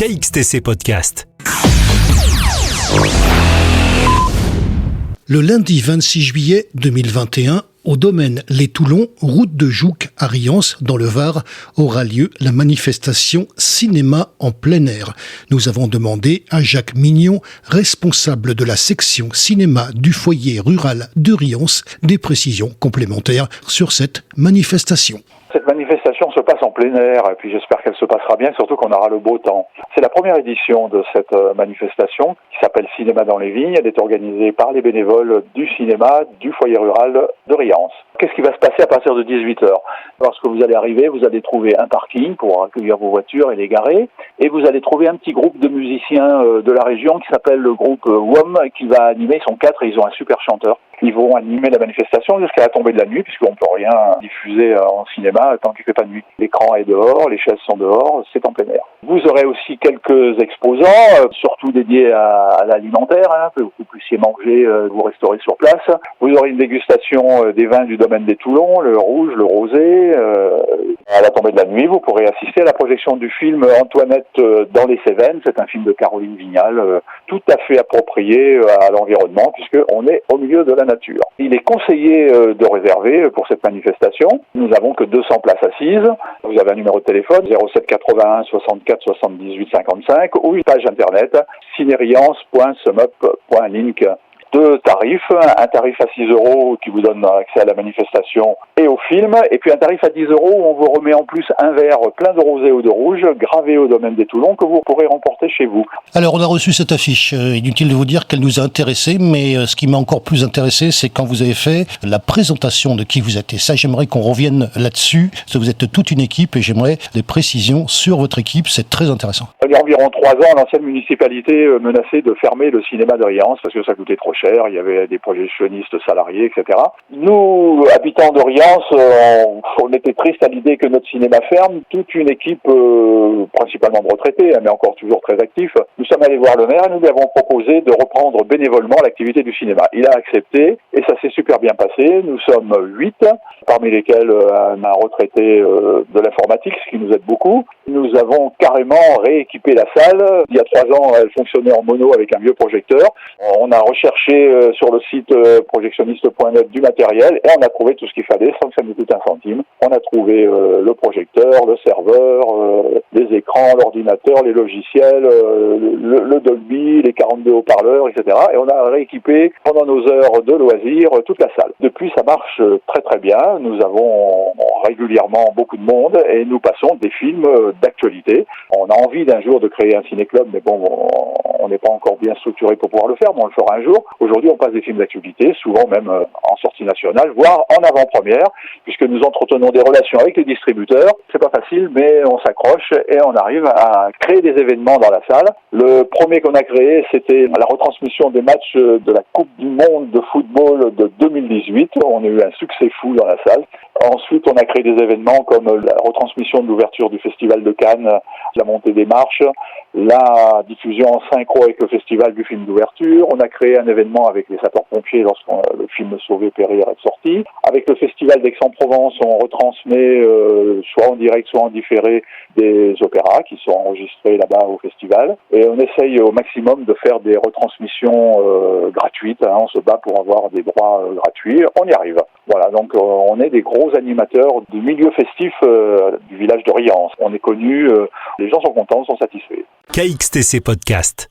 KXTC Podcast. Le lundi 26 juillet 2021, au domaine Les Toulons, route de Jouques à Riance, dans le Var, aura lieu la manifestation Cinéma en plein air. Nous avons demandé à Jacques Mignon, responsable de la section cinéma du foyer rural de Riance, des précisions complémentaires sur cette manifestation. Cette manifestation se passe en plein air et puis j'espère qu'elle se passera bien, surtout qu'on aura le beau temps. C'est la première édition de cette manifestation qui s'appelle Cinéma dans les vignes. Elle est organisée par les bénévoles du cinéma du foyer rural de Riance. Qu'est-ce qui va se passer à partir de 18h? Lorsque vous allez arriver, vous allez trouver un parking pour accueillir vos voitures et les garer. Et vous allez trouver un petit groupe de musiciens de la région qui s'appelle le groupe WOM qui va animer. Ils sont 4 et ils ont un super chanteur. Ils vont animer la manifestation jusqu'à la tombée de la nuit puisqu'on ne peut rien diffuser en cinéma tant qu'il ne fait pas de nuit. L'écran est dehors, les chaises sont dehors, c'est en plein air. Vous aurez aussi quelques exposants, surtout dédiés à l'alimentaire, que vous puissiez manger, vous restaurer sur place. Vous aurez une dégustation des vins du domaine des Toulons, le rouge, le rosé. À la tombée de la nuit, vous pourrez assister à la projection du film Antoinette dans les Cévennes. C'est un film de Caroline Vignal, tout à fait approprié à l'environnement puisqu'on est au milieu de la nature. Il est conseillé de réserver pour cette manifestation. Nous n'avons que 200 places assises. Vous avez un numéro de téléphone 07 81 64 78 55 ou une page internet cineriance.semup.link. 2 tarifs, un tarif à 6 € qui vous donne accès à la manifestation et au film, et puis un tarif à 10 € où on vous remet en plus un verre plein de rosé ou de rouge gravé au domaine des Toulons que vous pourrez remporter chez vous. Alors on a reçu cette affiche, inutile de vous dire qu'elle nous a intéressés, mais ce qui m'a encore plus intéressé, c'est quand vous avez fait la présentation de qui vous êtes. Et ça, j'aimerais qu'on revienne là-dessus, parce que vous êtes toute une équipe et j'aimerais des précisions sur votre équipe, c'est très intéressant. Il y a environ 3 ans, l'ancienne municipalité menaçait de fermer le cinéma de Riance parce que ça coûtait trop cher. Il y avait des projectionnistes salariés, etc. Nous, habitants de Riance, on était tristes à l'idée que notre cinéma ferme. Toute une équipe, principalement de retraités, mais encore toujours très actifs, nous sommes allés voir le maire et nous lui avons proposé de reprendre bénévolement l'activité du cinéma. Il a accepté et ça s'est super bien passé. Nous sommes 8, parmi lesquels un retraité de l'informatique, ce qui nous aide beaucoup. Nous avons carrément rééquipé la salle. Il y a 3 ans, elle fonctionnait en mono avec un vieux projecteur. On a recherché sur le site projectionniste.net du matériel et on a trouvé tout ce qu'il fallait sans que ça nous coûte un centime. On a trouvé le projecteur, le serveur, les écrans, l'ordinateur, les logiciels, le Dolby, les 42 haut-parleurs, etc. Et on a rééquipé pendant nos heures de loisirs toute la salle. Depuis, ça marche très très bien. Nous avons régulièrement beaucoup de monde et nous passons des films d'actualité. On a envie d'un jour de créer un ciné-club, mais bon, on n'est pas encore bien structuré pour pouvoir le faire, mais on le fera un jour. Aujourd'hui, on passe des films d'actualité, souvent même en sortie nationale, voire en avant-première, puisque nous entretenons des relations avec les distributeurs. C'est pas facile, mais on s'accroche et on arrive à créer des événements dans la salle. Le premier qu'on a créé, c'était la retransmission des matchs de la Coupe du Monde de football de 2018. On a eu un succès fou dans la salle. Ensuite, on a créé des événements comme la retransmission de l'ouverture du Festival de Cannes, la montée des marches, la diffusion en synchro avec le Festival du film d'ouverture. On a créé un événement avec les sapeurs-pompiers lorsque le film Sauver Périr est sorti. Avec le Festival d'Aix-en-Provence, on retransmet soit en direct, soit en différé des opéras qui sont enregistrés là-bas au festival. Et on essaye au maximum de faire des retransmissions gratuites. On se bat pour avoir des droits gratuits. On y arrive. Voilà, donc on est des gros animateurs du milieu festif du village de Riance. On est connus, les gens sont contents, sont satisfaits. KXTC Podcast.